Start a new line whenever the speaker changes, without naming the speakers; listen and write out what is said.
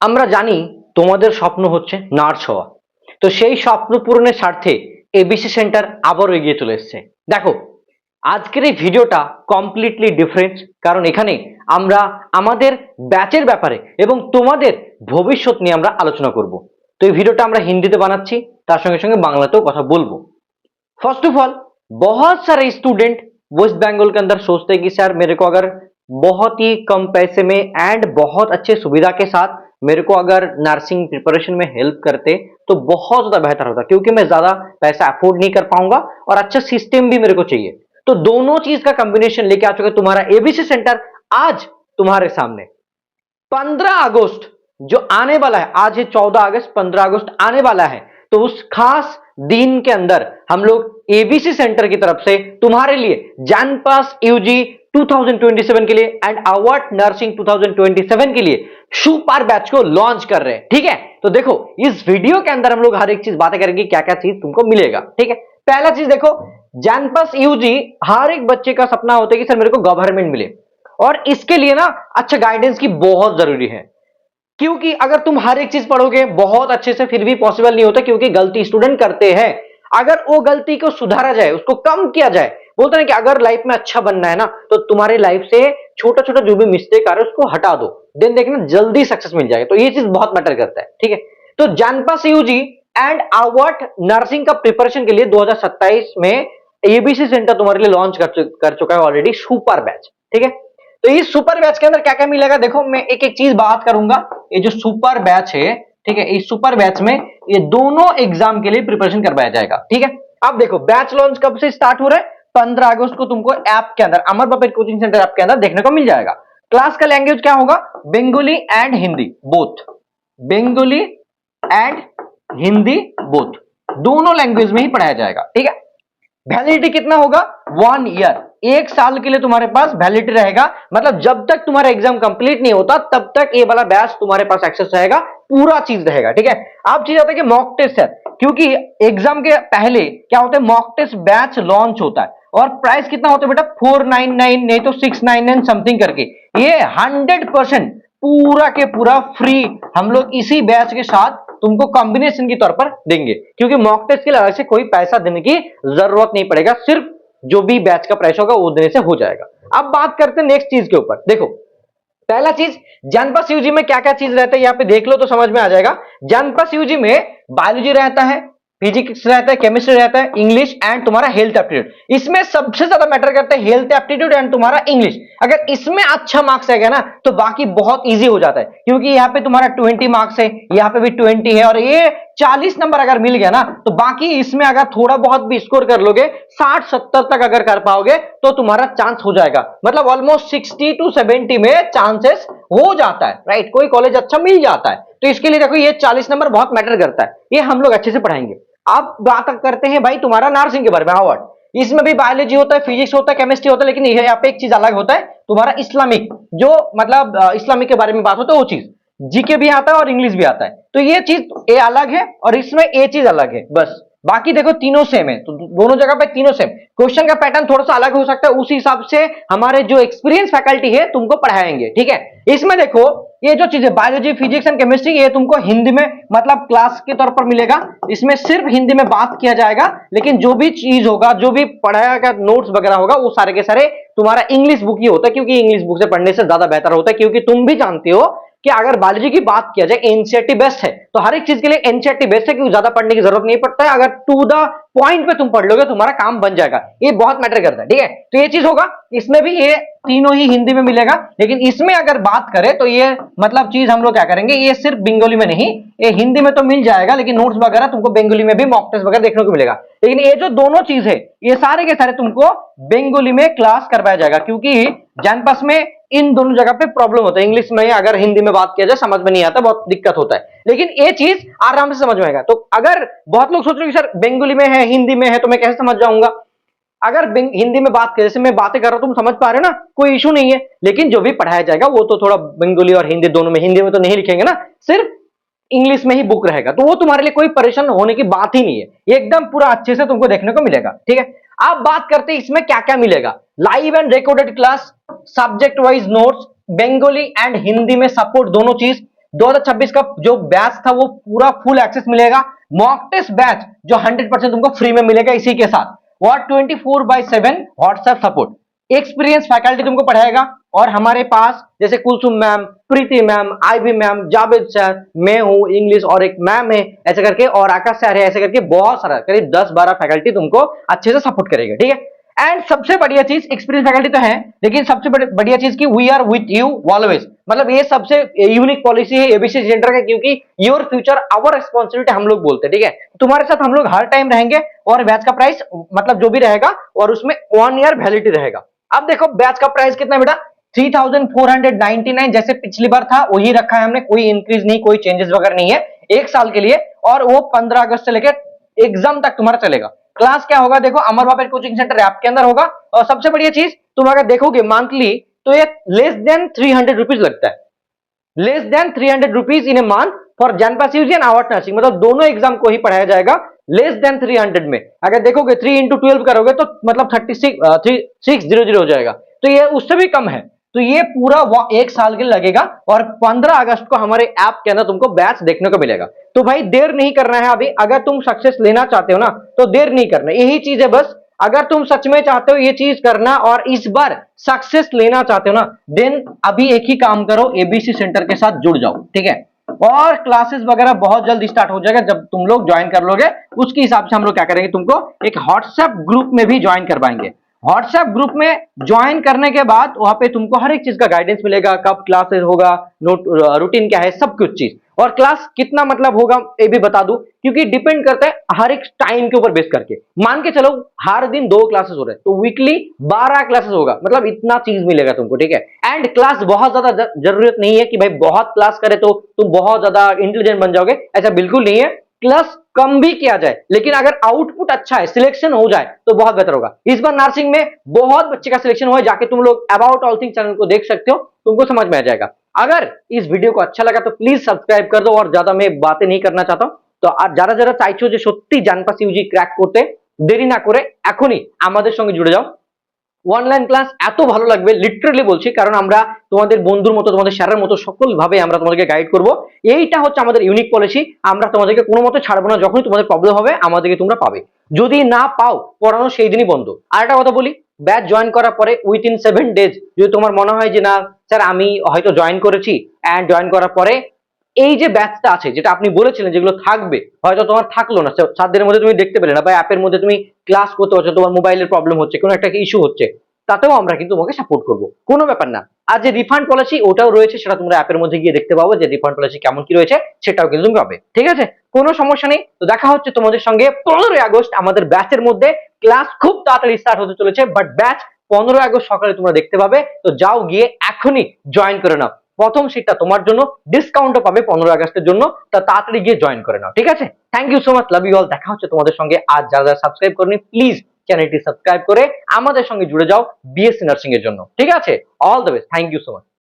আমরা জানি তোমাদের স্বপ্ন হচ্ছে নার্স হওয়া। তো সেই স্বপ্ন পূরণের স্বার্থে এবিসি সেন্টার আবারও এগিয়ে চলে এসেছে। দেখো, আজকের এই ভিডিওটা কমপ্লিটলি ডিফারেন্ট, কারণ এখানে আমরা আমাদের ব্যাচের ব্যাপারে এবং তোমাদের ভবিষ্যৎ নিয়ে আমরা আলোচনা করব। তো এই ভিডিওটা আমরা হিন্দিতে বানাচ্ছি, তার সঙ্গে সঙ্গে বাংলাতেও কথা বলবো। फर्स्ट ऑफ ऑल, बहुत सारे स्टूडेंट वेस्ट बंगाल के अंदर सोचते हैं कि सर मेरे को अगर बहुत ही कम पैसे में एंड बहुत अच्छे सुविधा के साथ मेरे को अगर नर्सिंग प्रिपरेशन में हेल्प करते तो बहुत ज्यादा बेहतर होता, क्योंकि मैं ज्यादा पैसा अफोर्ड नहीं कर पाऊंगा और अच्छा सिस्टम भी मेरे को चाहिए। तो दोनों चीज का कॉम्बिनेशन लेके आ चुका तुम्हारा एबीसी सेंटर आज तुम्हारे सामने। 15 अगस्त जो आने वाला है, आज है 14 अगस्त, 15 अगस्त आने वाला है। तो उस खास दिन के अंदर हम लोग एबीसी सेंटर की तरफ से तुम्हारे लिए जानपास यूजी 2027 के लिए एंड अवार्ड नर्सिंग 2027 के लिए सुपर बैच को लॉन्च कर रहे हैं। ठीक है, तो देखो इस वीडियो के अंदर हम लोग हर एक चीज बातें करेंगे, क्या क्या चीज तुमको मिलेगा। ठीक है, पहला चीज देखो, जानपास यूजी हर एक बच्चे का सपना होता है कि सर मेरे को गवर्नमेंट मिले, और इसके लिए ना अच्छा गाइडेंस की बहुत जरूरी है। क्योंकि अगर तुम हर एक चीज पढ़ोगे बहुत अच्छे से फिर भी पॉसिबल नहीं होता, क्योंकि गलती स्टूडेंट करते हैं। अगर वो गलती को सुधारा जाए, उसको कम किया जाए, बोलते हैं कि अगर लाइफ में अच्छा बनना है ना तो तुम्हारे लाइफ से छोटा छोटा जो भी मिस्टेक आ रहा है उसको हटा दो, देन देखना जल्दी सक्सेस मिल जाएगा। तो ये चीज बहुत मैटर करता है। ठीक है, तो जानपास यूजी एंड अवार्ड नर्सिंग का प्रिपरेशन के लिए 2027 में एबीसी सेंटर तुम्हारे लिए लॉन्च कर चुका है ऑलरेडी सुपर बैच। ठीक है, तो इस सुपर बैच के अंदर क्या क्या मिलेगा, देखो मैं एक एक चीज बात करूंगा। ये जो सुपर बैच है, ठीक है, इस सुपर बैच में ये दोनों एग्जाम के लिए प्रिपरेशन करवाया जाएगा। ठीक है, अब देखो बैच लॉन्च कब से स्टार्ट हो रहा है, 15 अगस्त को तुमको ऐप के अंदर, अमर पपेट कोचिंग सेंटर ऐप के अंदर देखने को मिल जाएगा। क्लास का लैंग्वेज क्या होगा, Bengali and Hindi both, Bengali and Hindi both, दोनों लैंग्वेज में ही पढ़ाया जाएगा। ठीक है, वैलिडिटी कितना होगा, 1 ईयर, 1 साल के लिए तुम्हारे पास वैलिडिटी रहेगा। मतलब जब तक तुम्हारा एग्जाम कंप्लीट नहीं होता तब तक ये वाला बैच तुम्हारे पास एक्सेस रहेगा, पूरा चीज रहेगा। ठीक है, अब चीज आता है कि मॉक टेस्ट है, क्योंकि एग्जाम के पहले क्या होता है, मॉक टेस्ट बैच लॉन्च होता है और प्राइस कितना होता है बेटा, 499 नहीं तो 699 समथिंग करके। ये 100% पूरा के पूरा फ्री हम लोग इसी बैच के साथ तुमको कॉम्बिनेशन के तौर पर देंगे, क्योंकि मॉक टेस्ट के लिए अलग से कोई पैसा देने की जरूरत नहीं पड़ेगा, सिर्फ जो भी बैच का प्राइस होगा वो देने से हो जाएगा। अब बात करते हैं नेक्स्ट चीज के ऊपर। देखो पहला चीज, जानपास यूजी में क्या क्या चीज रहता है यहाँ पे देख लो तो समझ में आ जाएगा। जानपास यूजी में बायोलॉजी रहता है, फिजिक्स रहता है, केमिस्ट्री रहता है, इंग्लिश एंड तुम्हारा हेल्थ एप्टीट्यूड। इसमें सबसे ज्यादा मैटर करता है हेल्थ एप्टीट्यूड एंड तुम्हारा इंग्लिश। अगर इसमें अच्छा मार्क्स आएगा ना तो बाकी बहुत इजी हो जाता है, क्योंकि यहाँ पे तुम्हारा 20 मार्क्स है, यहाँ पे भी 20 है, और ये 40 नंबर अगर मिल गया ना तो बाकी इसमें अगर थोड़ा बहुत भी स्कोर कर लोगे, 60-70 तक अगर कर पाओगे तो तुम्हारा चांस हो जाएगा। मतलब ऑलमोस्ट 60 to 70 में चांसेस हो जाता है, राइट, कोई कॉलेज अच्छा मिल जाता है। तो इसके लिए देखो ये 40 नंबर बहुत मैटर करता है, ये हम लोग अच्छे से पढ़ाएंगे। अब बात करते हैं भाई तुम्हारा नर्सिंग के बारे में। अवार्ड, इसमें भी बायोलॉजी होता है, फिजिक्स होता है, केमिस्ट्री होता है, लेकिन यहाँ पे एक चीज अलग होता है, तुम्हारा इस्लामिक, जो मतलब इस्लामिक के बारे में बात होता है वो चीज, जीके भी आता है और इंग्लिश भी आता है। तो ये चीज ये अलग है और इसमें ये चीज अलग है बस। बाकी देखो तीनों सेम है, तो दोनों जगह पे तीनों सेम। क्वेश्चन का पैटर्न थोड़ा सा अलग हो सकता है, उसी हिसाब से हमारे जो एक्सपीरियंस फैकल्टी है तुमको पढ़ाएंगे। ठीक है, इसमें देखो ये जो चीजें बायोलॉजी, फिजिक्स एंड केमिस्ट्री, ये तुमको हिंदी में मतलब क्लास के तौर पर मिलेगा। इसमें सिर्फ हिंदी में बात किया जाएगा, लेकिन जो भी चीज होगा, जो भी पढ़ाया गया नोट्स वगैरह होगा, वो सारे के सारे तुम्हारा इंग्लिश बुक ही होता है, क्योंकि इंग्लिश बुक से पढ़ने से ज्यादा बेहतर होता है। क्योंकि तुम भी जानते हो कि अगर बायोलॉजी की बात किया जाए एनसीईआरटी बेस्ट है, तो हर एक चीज के लिए एनसीईआरटी बेस्ट है, क्योंकि ज्यादा पढ़ने की जरूरत नहीं पड़ता है। अगर टू द पॉइंट पे तुम पढ़ लोगे तुम्हारा काम बन जाएगा, ये बहुत मैटर करता है। ठीक है, तो ये चीज होगा, इसमें भी ये तीनों ही हिंदी में मिलेगा, लेकिन इसमें अगर बात करें तो ये मतलब चीज हम लोग क्या करेंगे, ये सिर्फ बंगाली में नहीं, ये हिंदी में तो मिल जाएगा, लेकिन नोट्स वगैरह तुमको बंगाली में भी मॉक टेस्ट वगैरह देखने को मिलेगा। लेकिन ये जो दोनों चीज है ये सारे के सारे तुमको बंगाली में क्लास करवाया जाएगा, क्योंकि जानपास में इन दोनों जगह पे प्रॉब्लम होता है। इंग्लिश में अगर हिंदी में बात किया जाए समझ में नहीं आता, बहुत दिक्कत होता है, लेकिन ये चीज आराम से समझ में आएगा। तो अगर बहुत लोग सोच रहे हैं कि सर बंगाली में है, हिंदी में है, तो मैं कैसे समझ जाऊंगा। अगर हिंदी में बात करें, जैसे मैं बातें कर रहा हूं तुम समझ पा रहे हो ना, कोई इशू नहीं है, लेकिन जो भी पढ़ाया जाएगा वो तो थोड़ा बंगाली और हिंदी दोनों में, हिंदी में तो नहीं लिखेंगे ना, सिर्फ इंग्लिश में ही बुक रहेगा, तो वो तुम्हारे लिए कोई परेशान होने की बात ही नहीं है, एकदम पूरा अच्छे से तुमको देखने को मिलेगा। ठीक है, अब बात करते हैं इसमें क्या क्या मिलेगा। Live and recorded class, subject wise notes, Bengali and Hindi में सपोर्ट, दोनों चीज, 2026 का जो बैच था वो पूरा फुल एक्सेस मिलेगा, मॉक टेस्ट बैच जो 100% तुमको फ्री में मिलेगा इसी के साथ, और 24/7 व्हाट्सएप सपोर्ट, एक्सपीरियंस फैकल्टी तुमको पढ़ाएगा। और हमारे पास जैसे Kulsum ma'am, Preeti ma'am, IB ma'am, Javed sir, मैं हूं इंग्लिश और एक मैम है ऐसे करके, और आकाश सर है ऐसे करके, बहुत सारा करीब 10-12 फैकल्टी तुमको अच्छे से सपोर्ट करेगा, ठीक है। एंड सबसे बढ़िया चीज, एक्सपीरियंस फैकल्टी तो है, लेकिन सबसे बढ़िया चीज की we are with you always, मतलब ये सबसे यूनिक पॉलिसी है एबीसी सेंटर का, क्योंकि योर फ्यूचर आवर रिस्पॉन्सिबिलिटी हम लोग बोलते हैं, ठीक है। तुम्हारे साथ हम लोग हर टाइम रहेंगे, और बैच का प्राइस मतलब जो भी रहेगा और उसमें 1 ईयर वैलिडिटी रहेगा। अब देखो बैच का प्राइस कितना बेटा, 3499, जैसे पिछली बार था वही रखा है हमने, कोई इंक्रीज नहीं, कोई चेंजेस वगैरह नहीं है, 1 साल के लिए, और वो 15 अगस्त से लेकर एग्जाम तक तुम्हारा चलेगा। क्लास क्या होगा देखो, अमर बाबा कोचिंग सेंटर ऐप के अंदर होगा, और सबसे बढ़िया चीज तुम अगर देखोगे मंथली तो ये लेस देन 300 रुपीज लगता है, less than 300 rupees in a month for जनपास यूजी एंड आवर्ट नर्सिंग, मतलब दोनों एग्जाम को ही पढ़ाया जाएगा लेस देन 300 में। अगर देखोगे 3 into 12 करोगे तो मतलब 3600 हो जाएगा, तो ये उससे भी कम है। तो ये पूरा 1 साल के लिए लगेगा, और 15 अगस्त को हमारे ऐप के अंदर तुमको बैच देखने को मिलेगा। तो भाई देर नहीं करना है अभी, अगर तुम सक्सेस लेना चाहते हो ना तो देर नहीं करना, यही चीज है बस। अगर तुम सच में चाहते हो ये चीज करना और इस बार सक्सेस लेना चाहते हो ना, देन अभी एक ही काम करो, एबीसी सेंटर के साथ जुड़ जाओ, ठीक है। और क्लासेस वगैरह बहुत जल्द स्टार्ट हो जाएगा, जब तुम लोग ज्वाइन कर लोगे उसके हिसाब से हम लोग क्या करेंगे, तुमको एक व्हाट्सएप ग्रुप में भी ज्वाइन करवाएंगे। व्हाट्सएप ग्रुप में ज्वाइन करने के बाद वहां पे तुमको हर एक चीज का गाइडेंस मिलेगा, कब क्लासेस होगा, नोट रूटीन क्या है, सब कुछ चीज, और क्लास कितना मतलब होगा ये भी बता दूं, क्योंकि डिपेंड करता है हर एक टाइम के ऊपर बेस करके। मान के चलो हर दिन 2 क्लासेस हो रहे हैं तो वीकली 12 क्लासेस होगा, मतलब इतना चीज मिलेगा तुमको, ठीक है। एंड क्लास बहुत ज्यादा जरूरत नहीं है कि भाई बहुत क्लास करे तो तुम बहुत ज्यादा इंटेलिजेंट बन जाओगे, ऐसा बिल्कुल नहीं है। क्लास कम भी किया जाए, लेकिन अगर आउटपुट अच्छा है, सिलेक्शन हो जाए तो बहुत बेहतर होगा। इस बार नर्सिंग में बहुत बच्चे का सिलेक्शन हुआ है, जाके तुम लोग अबाउट ऑल थिंग चैनल को देख सकते हो, तुमको समझ में आ जाएगा। अगर इस वीडियो को अच्छा लगा तो प्लीज सब्सक्राइब कर दो, और ज्यादा मैं बातें नहीं करना चाहता हूं, তো আর যারা যারা চাইছো যে সত্যি জানপাস ইউজি ক্র্যাক করতে, দেরি না করে এখনই আমাদের সঙ্গে জুড়ে যাও। অনলাইন ক্লাস এত ভালো লাগবে লিটারালি বলছি, কারণ আমরা তোমাদের বন্ধুর মতো, তোমাদের স্যারের মতো সকল ভাবে আমরা তোমাদেরকে গাইড করব। এইটা হচ্ছে আমাদের ইউনিক পলিসি, আমরা তোমাদেরকে কোনো মতে ছাড়বো না, যখনই তোমাদের প্রবলেম হবে আমাদেরকে তোমরা পাবে, যদি না পাও পড়ানো সেই দিনই বন্ধ। আর একটা কথা বলি, ব্যাচ জয়েন করার পরে উইথিন 7 ডেজ যদি তোমার মনে হয় যে না স্যার আমি হয়তো জয়েন করেছি, এন্ড জয়েন করার পরে এই যে ব্যাচটা আছে যেটা আপনি বলেছিলেন যেগুলো থাকবে হয়তো তোমার থাকলো না, 7 দিনের মধ্যে তুমি দেখতে পেলে না, বা অ্যাপের মধ্যে তুমি ক্লাস করতে পারছো, তোমার মোবাইলের প্রবলেম হচ্ছে, কোনো একটা ইস্যু হচ্ছে, তাতেও আমরা কিন্তু তোমাকে সাপোর্ট করব, কোনো ব্যাপার না। আর যে রিফান্ড পলিসি ওটাও রয়েছে, সেটা তোমরা অ্যাপের মধ্যে গিয়ে দেখতে পাবো যে রিফান্ড পলিসি কেমন কি রয়েছে, সেটাও কিন্তু তুমি পাবে, ঠিক আছে, কোনো সমস্যা নেই। তো দেখা হচ্ছে তোমাদের সঙ্গে 15 আগস্ট আমাদের ব্যাচের মধ্যে। ক্লাস খুব তাড়াতাড়ি স্টার্ট হতে চলেছে, বাট ব্যাচ 15 আগস্ট সকালে তোমরা দেখতে পাবে, তো যাও গিয়ে এখনই জয়েন করে নাও। প্রথম সিটটা তোমার জন্য, ডিসকাউন্টও পাবে 15 আগস্টের জন্য, তা তাড়াতাড়ি গিয়ে জয়েন করে নাও, ঠিক আছে। Thank you so much, love you all. দেখা হচ্ছে তোমাদের সঙ্গে। আজ যারা যারা সাবস্ক্রাইব করনি প্লিজ চ্যানেলটি সাবস্ক্রাইব করে আমাদের সঙ্গে জুড়ে যাও বিএসসি নার্সিং এর জন্য, ঠিক আছে। All the best, thank you so much.